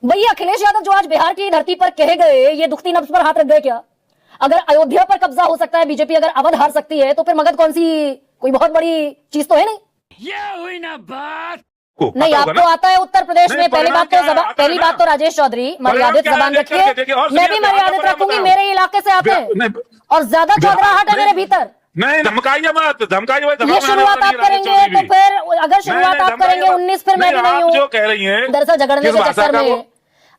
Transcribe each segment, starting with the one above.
भैया अखिलेश यादव जो आज बिहार की धरती पर कहे गए, ये दुखती नब्ज पर हाथ रख गए क्या? अगर अयोध्या पर कब्जा हो सकता है बीजेपी, अगर अवध हार सकती है, तो फिर मगध कौन सी कोई बहुत बड़ी चीज तो है नहीं। ये हुई ना बात। नहीं, आपको आता है उत्तर प्रदेश में। पहली बात तो राजेश चौधरी मर्यादित जबान रखिए। मैं भी मर्यादित रखूंगी, मेरे इलाके से आते हैं और ज्यादा चौधराहट है मेरे भीतर। नहीं धमकाइए मत, धमकाइए। ये शुरुआत आप करेंगे तो फिर अगर शुरुआत आप करेंगे 19, फिर मैं भी नहीं हूँ। जो कह रही हैं दरअसल झगड़ने के चक्कर में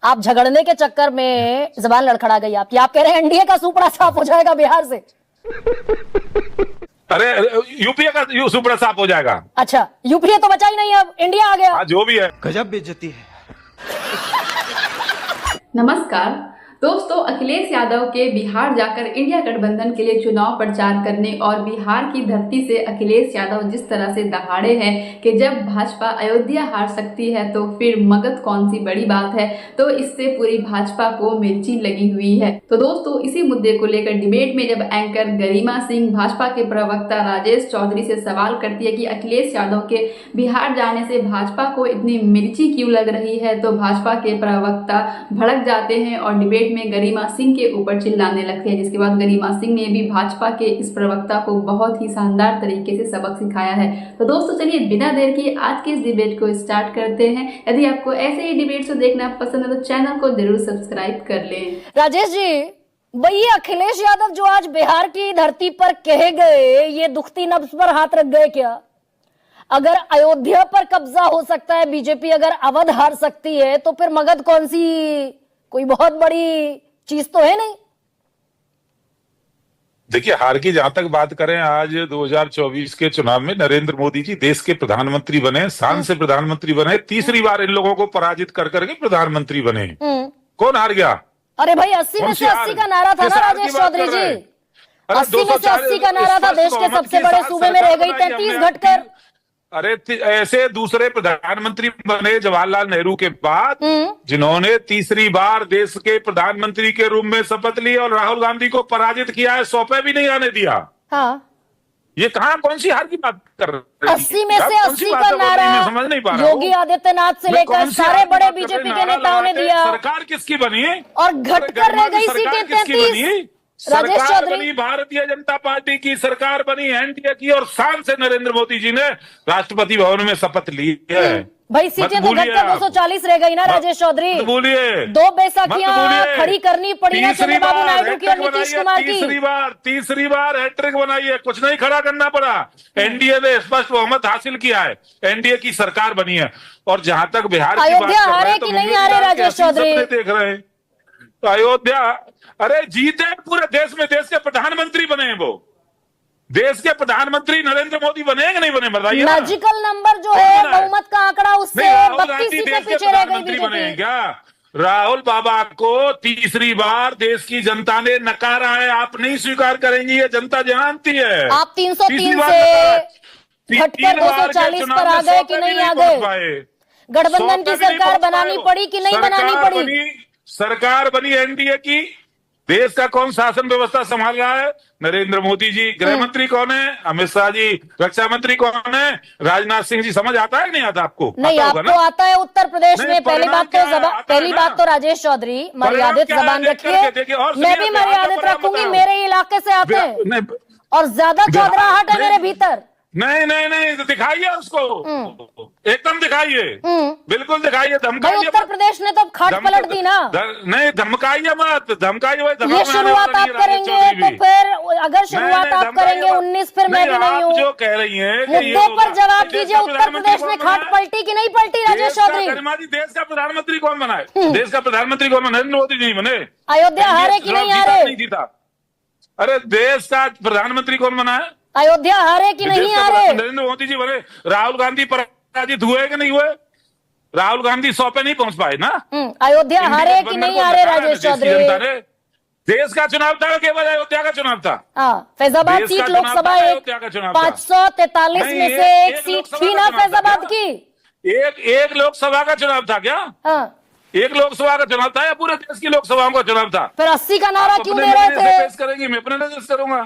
आप झगड़ने के चक्कर में जबान लड़खड़ा गई आपकी। आप कह रहे हैं एनडीए का सुपड़ा साफ हो जाएगा बिहार से। अरे यूपीए का सुपड़ा साफ हो जाएगा। अच्छा, यूपीए तो बचा ही नहीं, अब इंडिया आ गया। जो भी है गजब बेइज्जती है। नमस्कार दोस्तों, अखिलेश यादव के बिहार जाकर इंडिया गठबंधन के लिए चुनाव प्रचार करने और बिहार की धरती से अखिलेश यादव जिस तरह से दहाड़े हैं कि जब भाजपा अयोध्या हार सकती है तो फिर मगध कौन सी बड़ी बात है, तो इससे पूरी भाजपा को मिर्ची लगी हुई है। तो दोस्तों, इसी मुद्दे को लेकर डिबेट में जब एंकर गरिमा सिंह भाजपा के प्रवक्ता राजेश चौधरी से सवाल करती है कि अखिलेश यादव के बिहार जाने से भाजपा को इतनी मिर्ची क्यों लग रही है, तो भाजपा के प्रवक्ता भड़क जाते हैं और डिबेट में गरिमा सिंह के ऊपर चिल्लाने लगते हैं, जिसके बाद गरिमा सिंह ने भी भाजपा के इस प्रवक्ता को बहुत ही शानदार तरीके से सबक सिखाया है। तो दोस्तों चलिए बिना देर किए आज के इस डिबेट को स्टार्ट करते हैं। यदि आपको ऐसे ही डिबेट देखना पसंद है तो चैनल को जरूर सब्सक्राइब कर लें। राजेश जी, भैया अखिलेश यादव जो आज बिहार की धरती पर कहे गए, ये दुखती नब्ज पर हाथ रख गए क्या? अगर अयोध्या पर कब्जा हो सकता है बीजेपी, अगर अवध हार सकती है, तो फिर मगध कौन सी कोई बहुत बड़ी चीज तो है नहीं। देखिए, हार की जहां तक बात करें, आज 2024 के चुनाव में नरेंद्र मोदी जी देश के प्रधानमंत्री बने, शान से प्रधानमंत्री बने। तीसरी बार इन लोगों को पराजित कर करके प्रधानमंत्री बने। कौन हार गया? अरे भाई 80 में से 80 का नारा था ना राजेश चौधरी जी। 80 में से 80 का नारा था। देश के सबसे बड़े सूबे में रह गई 33 घटकर। अरे ऐसे दूसरे प्रधानमंत्री बने जवाहरलाल नेहरू के बाद, जिन्होंने तीसरी बार देश के प्रधानमंत्री के रूप में शपथ ली और राहुल गांधी को पराजित किया है, 100 पे भी नहीं आने दिया। हाँ। ये कहाँ कौन सी हार की बात कर रहे हैं? 80 में से 80 का नारा समझ नहीं पा रहा। योगी आदित्यनाथ से लेकर सारे बड़े बीजेपी के नेताओं ने दिया। सरकार किसकी बनी और घटकर रह गई सीटें 33। राजेश चौधरी, भारतीय जनता पार्टी की सरकार बनी, एनडीए की, और शान से नरेंद्र मोदी जी ने राष्ट्रपति भवन में शपथ ली है। भाई सीटें तो घटकर 240 रह गई ना राजेश चौधरी। बोलिए, 2 बैसाखियां खड़ी करनी पड़ी है चंद्रबाबू नायडू की और नीतीश कुमार की। तीसरी बार हैट्रिक बनाई है, कुछ नहीं खड़ा करना पड़ा। एनडीए ने स्पष्ट बहुमत हासिल किया है, एनडीए की सरकार बनी है। और जहां तक बिहार की अयोध्या हारे कि नहीं हारे राजेश चौधरी देख रहे हैं, तो अयोध्या अरे जीते पूरे देश में, देश के प्रधानमंत्री बने हैं। वो देश के प्रधानमंत्री नरेंद्र मोदी बने कि नहीं बने, बताइए। मैजिकल नंबर जो है बहुमत का आंकड़ा, उससे 32 सीटें पीछे रह गई बीजेपी। बने क्या? राहुल बाबा को तीसरी बार देश की जनता ने नकारा है। आप नहीं स्वीकार करेंगे, ये जनता जानती है। आप 303 से घटकर 240 पर आ गए कि नहीं आ गए? गठबंधन की सरकार बनानी पड़ी कि नहीं बनानी पड़ी? सरकार बनी एनडीए की। देश का कौन शासन व्यवस्था संभाल रहा है? नरेंद्र मोदी जी। गृह मंत्री कौन है? अमित शाह जी। रक्षा मंत्री कौन है? राजनाथ सिंह जी। समझ आता है कि नहीं आता आपको? नहीं, आपको आता है उत्तर प्रदेश में। पहली बात तो राजेश चौधरी मर्यादित जबान रखिए। मैं भी मर्यादित रखूंगी, मेरे इलाके से आते हैं और ज्यादा चौधराहट है मेरे भीतर। नहीं, तो दिखाइए उसको, एकदम दिखाइए, बिल्कुल दिखाइए। धमकाइए। उत्तर प्रदेश ने तो खाट पलट दी ना। नहीं, धमकाइए मत, धमकाइए। ये शुरुआत आप करेंगे तो फिर अगर शुरुआत आप करेंगे 19, फिर मैं भी नहीं हूँ। जो कह रही है मुद्दे पर जवाब दीजिए। उत्तर प्रदेश में खाट पलटी कि नहीं पलटी राजेश चौधरी? देश का प्रधानमंत्री कौन बना है? देश का प्रधानमंत्री कौन? नरेंद्र मोदी नहीं बने। अयोध्या हारे कि नहीं हारे? नहीं जीता। अरे देश का प्रधानमंत्री कौन बना है? अयोध्या हारे कि नहीं हारे? नरेंद्र मोदी जी बने। राहुल गांधी पराजित हुए कि नहीं हुए? राहुल गांधी 100 पे नहीं पहुंच पाए ना। अयोध्या हारे कि नहीं हारे राजेश चौधरी? देश का चुनाव था, केवल अयोध्या का चुनाव था। फैजाबाद सीट लोकसभा 543 में से एक सीट थी ना फैजाबाद की। एक लोकसभा का चुनाव था क्या? एक लोकसभा का चुनाव था या पूरे देश की लोकसभाओं का चुनाव था? फिर 80 का नारा क्यों दे रहे थे? पेश करेंगी, मैं अपने नजर से करूंगा।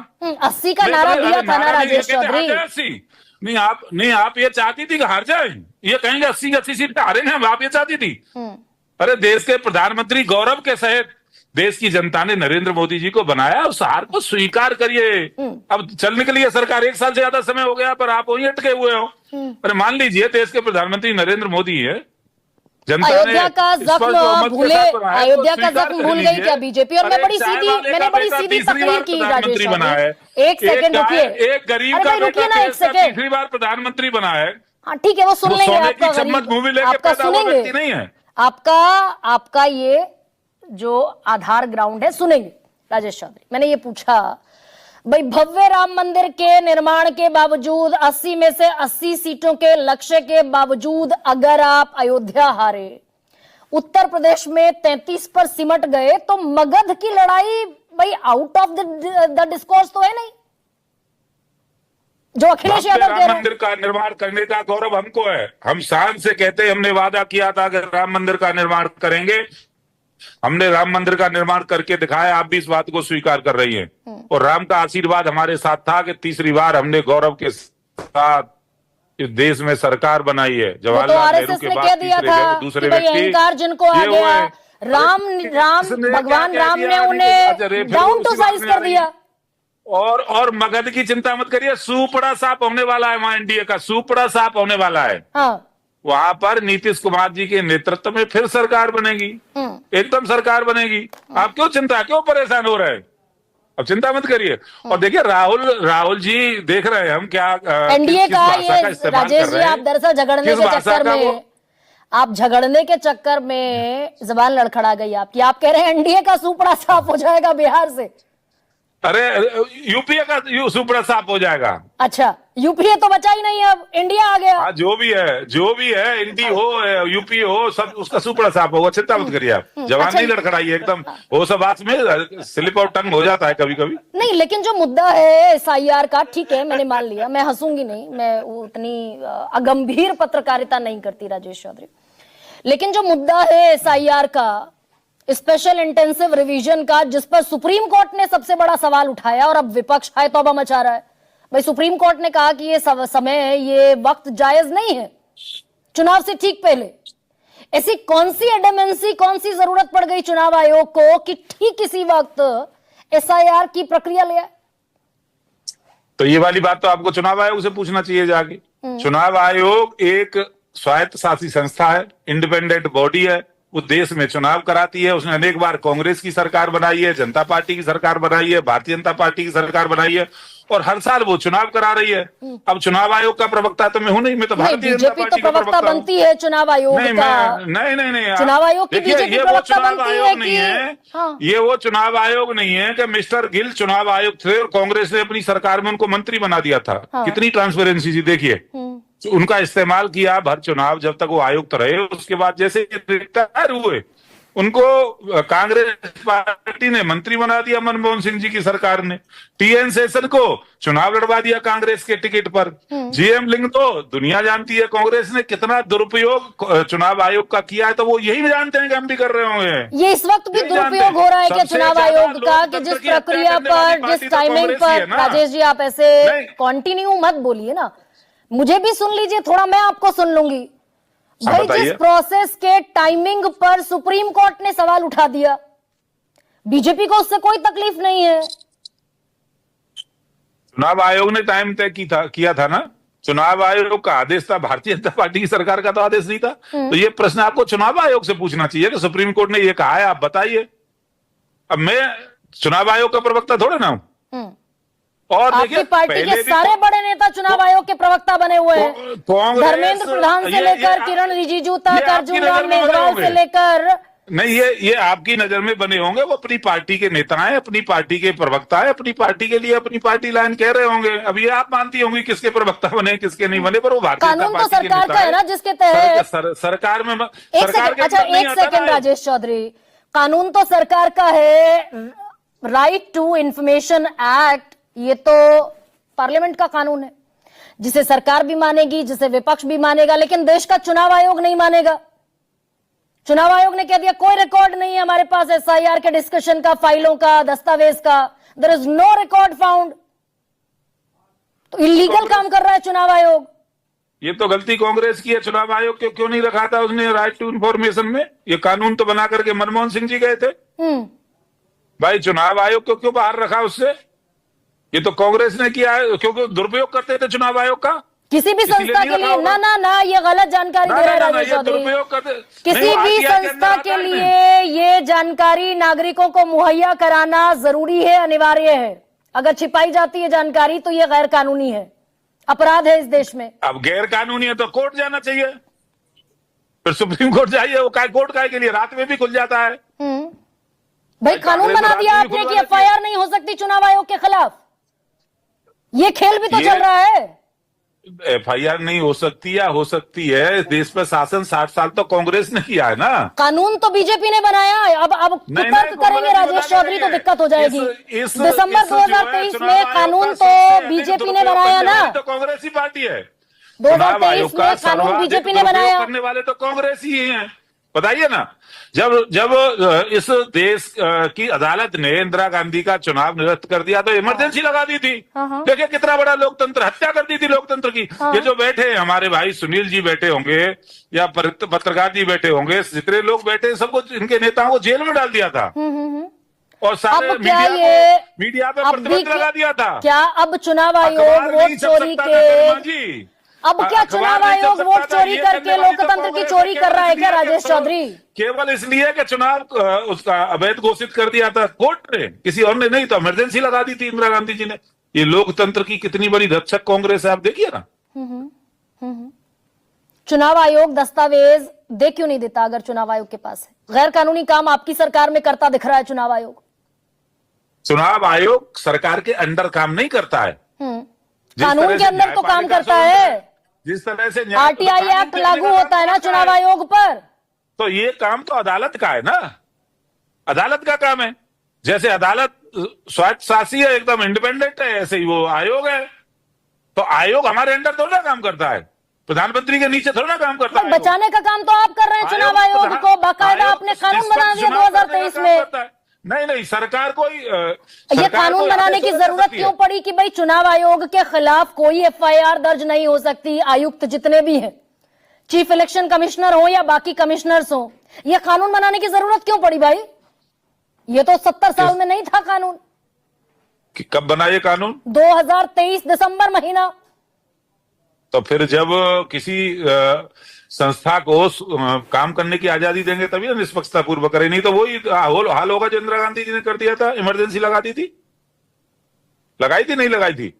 80 का नारा दिया था ना राजेश चौधरी। नहीं, आप ये चाहती थी कि हार जाए? ये कहेंगे 80 सीट पे हारेंगे हम, आप ये चाहती थी? अरे देश के प्रधानमंत्री गौरव के सहित देश की जनता ने नरेंद्र मोदी जी को बनाया, उस हार को स्वीकार करिए। अब चलने के लिए सरकार 1 साल से ज्यादा समय हो गया, पर आप वहीं अटके हुए हो। अरे मान लीजिए देश के प्रधानमंत्री नरेंद्र मोदी है, जनता ने अयोध्या का इस पर जख्म बहुमत के भूले, साथ बनाया, तो अयोध्या का स्वीकार जख्म कर भूल गई लीजिए। क्या बीजेपी? और अरे मैंने चाय वाले बड़ी का सीधी बेटा तीसरी तकरीर बार की राजेश प्रधानमंत्री बना है। चौधरी। एक सेकंड रुकिए, एक गरीब अरे का भाई रुकिए बेटा ना एक देश का सेकंड। तीसरी बार प्रधानमंत्री बना है। हाँ ठीक है, वो सुन वो लेंगे, सोने आपका की चम्मच मुंह में गरीब लेके आपका पैदा हुआ सुनेंगे, व्यक्ति नहीं है। आपका ये जो आधार ग्राउंड है सुनेंगे राजेश चौधरी। मैंने ये पूछा भाई, भव्य राम मंदिर के निर्माण के बावजूद 80 में से 80 सीटों के लक्ष्य के बावजूद अगर आप अयोध्या हारे, उत्तर प्रदेश में 33 पर सिमट गए, तो मगध की लड़ाई भाई आउट ऑफ द डिस्कोर्स तो है नहीं, जो अखिलेश यादव कह राम रहे हैं। मंदिर का निर्माण करने का गौरव हमको है। हम शान से कहते हैं, हमने वादा किया था कि राम मंदिर का निर्माण करेंगे, हमने राम मंदिर का निर्माण करके दिखाया। आप भी इस बात को स्वीकार कर रही हैं, और राम का आशीर्वाद हमारे साथ था कि तीसरी बार हमने गौरव के साथ इस देश में सरकार बनाई है। वो तो जवाहरलाल नेहरू आरएसएस के ने बाद कह दिया तीसरे था दूसरे कि भाई व्यक्ति अहंकार जिनको आ ये हुए। गया, राम किसने भगवान क्या राम कह ने दिया? उन्हें अच्छा, फिर डाउन टू उसी बात साइज में आ कर रही दिया। है। और मगध की चिंता मत करिए, सुपड़ा साफ होने वाला है वहां, एनडीए का सुपड़ा साफ होने वाला है। हाँ वहां पर नीतीश कुमार जी के नेतृत्व में फिर सरकार बनेगी, एकदम सरकार बनेगी। आप क्यों चिंता, क्यों परेशान हो रहे हैं? अब चिंता मत करिए। और देखिए राहुल जी देख रहे हैं हम क्या एनडीए किस का भाषा ये का इस्तेमाल राजेश कर जी, रहे हैं, आप दरअसल झगड़ने किस के भाषा चक्कर का में वो- आप झगड़ने के चक्कर में जबान लड़खड़ा गई आपकी। आप कह रहे हैं एनडीए का सुपड़ा साफ हो जाएगा बिहार से। अरे यूपीए का सुपड़ा साफ हो जाएगा। अच्छा, यूपीए तो बचा ही नहीं, अब इंडिया आ गया। हाँ जो भी है एनडी हो यूपी हो, सब उसका सुपड़ा साफ होगा, चिंता मत करिए आप। जवान अच्छा, नहीं लड़खड़ाइए, एकदम हो सब बात में स्लिप और टंग हो जाता है कभी कभी। नहीं, लेकिन जो मुद्दा है एसआईआर का, ठीक है मैंने मान लिया, मैं हंसूंगी नहीं, मैं उतनी अगंभीर पत्रकारिता नहीं करती राजेश चौधरी। लेकिन जो मुद्दा है एसआईआर का, स्पेशल इंटेंसिव रिवीजन का, जिस पर सुप्रीम कोर्ट ने सबसे बड़ा सवाल उठाया और अब विपक्ष हाय तौबा मचा रहा है। भाई सुप्रीम कोर्ट ने कहा कि ये समय, ये वक्त जायज नहीं है चुनाव से ठीक पहले। ऐसी कौन सी एडमेंसी, कौन सी जरूरत पड़ गई चुनाव आयोग को कि ठीक इसी वक्त एसआईआर की प्रक्रिया ले आए? तो ये वाली बात तो आपको चुनाव आयोग से पूछना चाहिए जाके। चुनाव आयोग एक स्वायत्त शासी संस्था है, इंडिपेंडेंट बॉडी है, वो देश में चुनाव कराती है। उसने अनेक बार कांग्रेस की सरकार बनाई है, जनता पार्टी की सरकार बनाई है, भारतीय जनता पार्टी की सरकार बनाई है, और हर साल वो चुनाव करा रही है। अब चुनाव आयोग का प्रवक्ता तो मैं हूं नहीं, मैं तो भारतीय जनता बीजेपी तो पार्टी का प्रवक्ता प्रवक्ता हूं। बनती है चुनाव आयोग नहीं का। नहीं चुनाव आयोग की देखिए, बीजेपी ये वो प्रवक्ता चुनाव बनती है आयोग कि नहीं है। हाँ। ये वो चुनाव आयोग नहीं है कि मिस्टर गिल चुनाव आयोग थे और कांग्रेस ने अपनी सरकार में उनको मंत्री बना दिया था। हाँ। कितनी ट्रांसपेरेंसी थी देखिए। उनका इस्तेमाल किया भर चुनाव, जब तक वो आयुक्त रहे। उसके बाद जैसे रिटायर हुए, उनको कांग्रेस पार्टी ने मंत्री बना दिया, मनमोहन सिंह जी की सरकार ने। टीएन शेषन को चुनाव लड़वा दिया कांग्रेस के टिकट पर। जीएम लिंग तो दुनिया जानती है कांग्रेस ने कितना दुरुपयोग चुनाव आयोग का किया है, तो वो यही जानते हैं कि हम भी कर रहे होंगे। ये इस वक्त भी यही जानते दुरुपयोग हैं। हो रहा है कि सबसे चुनाव ज्यादा आयोग का, कि लोकतंत्र जिस की हत्या प्रक्रिया करने वाली पर, पार्टी जिस तो टाइमिंग कांग्रेस ही है पर, ना। राजेश जी आप ऐसे नहीं। कंटिन्यू मत बोलिए ना, मुझे भी सुन लीजिए थोड़ा, मैं आपको सुन लूंगी। हाँ, भाई बताइए। जिस प्रोसेस के टाइमिंग पर सुप्रीम कोर्ट ने सवाल उठा दिया, बीजेपी को उससे कोई तकलीफ नहीं है। चुनाव आयोग ने टाइम तय किया था ना। चुनाव आयोग का आदेश था, भारतीय जनता पार्टी की सरकार का तो आदेश नहीं था। तो ये प्रश्न आपको चुनाव आयोग से पूछना चाहिए कि सुप्रीम कोर्ट ने ये कहा है, आप बताइए। अब मैं चुनाव आयोग का प्रवक्ता थोड़े ना हूं। और आपकी देखिए, पार्टी पहले के भी सारे बड़े नेता चुनाव आयोग के प्रवक्ता बने हुए हैं। कांग्रेस- धर्मेंद्र प्रधान से ये- लेकर ये- किरण रिजिजू ये तक, आपकी अर्जुन नजर राम में बने मेघवाल होंगे। से लेकर, नहीं, ये आपकी नजर में बने होंगे। वो अपनी पार्टी के नेता हैं, अपनी पार्टी के प्रवक्ता है, अपनी पार्टी के लिए अपनी पार्टी लाइन कह रहे होंगे। अब ये आप मानती होंगी किसके प्रवक्ता बने किसके नहीं बने, पर वो भारतीय जनता कानून तो पार्टी के सरकार नेता का है ना, जिसके तहत सरकार में एक सरकार सेकंड, के अच्छा अंदर नहीं एक आता सेकंड ना। राजेश चौधरी, कानून तो सरकार का है, राइट टू इंफॉर्मेशन एक्ट, ये तो पार्लियामेंट का कानून है, जिसे सरकार भी मानेगी, जिसे विपक्ष भी मानेगा, लेकिन देश का चुनाव आयोग नहीं मानेगा। चुनाव आयोग ने कह दिया कोई रिकॉर्ड नहीं है हमारे पास एसआईआर के डिस्कशन का, फाइलों का, दस्तावेज का, there is no record found. तो इलीगल काम कर रहा है चुनाव आयोग। ये तो गलती कांग्रेस की है। चुनाव आयोग क्यों नहीं रखा था उसने राइट टू इन्फॉर्मेशन में? ये कानून तो बना करके मनमोहन सिंह जी गए थे। भाई चुनाव आयोग को क्यों बाहर रखा उससे? ये तो कांग्रेस ने किया है, क्योंकि दुरुपयोग करते थे चुनाव आयोग का। किसी भी संस्था के लिए ना ये गलत जानकारी दे रहे हैं राजेश चौधरी। किसी भी संस्था के लिए ये जानकारी नागरिकों को मुहैया कराना जरूरी है, अनिवार्य है। अगर छिपाई जाती है जानकारी तो ये गैर कानूनी है, अपराध है इस देश में। अब गैर कानूनी है तो कोर्ट जाना चाहिए, फिर सुप्रीम कोर्ट जाइए। वो कोर्ट काय के लिए रात में भी खुल जाता है। भाई कानून बना दिया आपने कि एफआईआर नहीं हो सकती चुनाव आयोग के खिलाफ। ये खेल भी तो चल रहा है। एफआईआर नहीं हो सकती या हो सकती है। देश पर शासन 60 साल तो कांग्रेस ने किया है ना। कानून तो बीजेपी ने बनाया है। अब तर्क करेंगे राजेश चौधरी तो दिक्कत हो जाएगी। दिसंबर 2023 में कानून तो बीजेपी ने बनाया ना। तो कांग्रेस ही पार्टी है। 2023 में कानून बीजेपी ने बनाया। करने वाले तो कांग्रेस ही हैं। बताइए ना, जब इस देश की अदालत ने इंदिरा गांधी का चुनाव निरस्त कर दिया तो इमरजेंसी लगा दी थी। देखिए कितना बड़ा लोकतंत्र, हत्या कर दी थी लोकतंत्र की। ये जो बैठे हैं हमारे भाई सुनील जी बैठे होंगे या पत्रकार जी बैठे होंगे, जितने लोग बैठे सबको, इनके नेताओं को जेल में डाल दिया था और सारे मीडिया पे प्रतिबंध लगा दिया था। क्या अब चुनाव आयोग वोट चोरी के अब क्या चुनाव आयोग वोट चोरी करके लोकतंत्र की चोरी कर रहा है क्या राजेश चौधरी? केवल इसलिए कि चुनाव उसका अवैध घोषित कर दिया था कोर्ट ने, किसी और ने नहीं। तो इमरजेंसी लगा दी थी इंदिरा गांधी जी ने। ये लोकतंत्र की कितनी बड़ी रक्षक कांग्रेस है, आप देखिए ना। चुनाव आयोग दस्तावेज दे क्यों नहीं देता अगर चुनाव आयोग के पास है? गैर कानूनी काम आपकी सरकार में करता दिख रहा है चुनाव आयोग। चुनाव आयोग सरकार के अंडर काम नहीं करता है, कानून के अंदर तो काम करता है। जिस तरह से आरटीआई एक्ट लागू होता है ना चुनाव आयोग पर। तो ये काम तो अदालत का है ना, अदालत का काम है। जैसे अदालत स्वायत्त शासी है, एकदम इंडिपेंडेंट है, ऐसे ही वो आयोग है। तो आयोग हमारे अंडर थोड़ा ना काम करता है, प्रधानमंत्री के नीचे थोड़ा ना काम करता है। बचाने का काम तो आप कर रहे हैं चुनाव आयोग को। बाकायदा आपने कानून बना दिया 2023 में। नहीं, सरकार कोई ये कानून बनाने की जरूरत क्यों पड़ी कि भाई चुनाव आयोग के खिलाफ कोई एफआईआर दर्ज नहीं हो सकती? आयुक्त जितने भी हैं, चीफ इलेक्शन कमिश्नर हो या बाकी कमिश्नर्स हो, ये कानून बनाने की जरूरत क्यों पड़ी भाई? ये तो 70 साल में नहीं था कानून। कब बना ये कानून? 2023 दिसंबर महीना। तो फिर जब किसी संस्था को काम करने की आजादी देंगे तभी ना निष्पक्षता पूर्वक करें, नहीं तो वही हाल होगा जो इंदिरा गांधी जी ने कर दिया था, इमरजेंसी लगा दी थी। लगाई थी नहीं लगाई थी?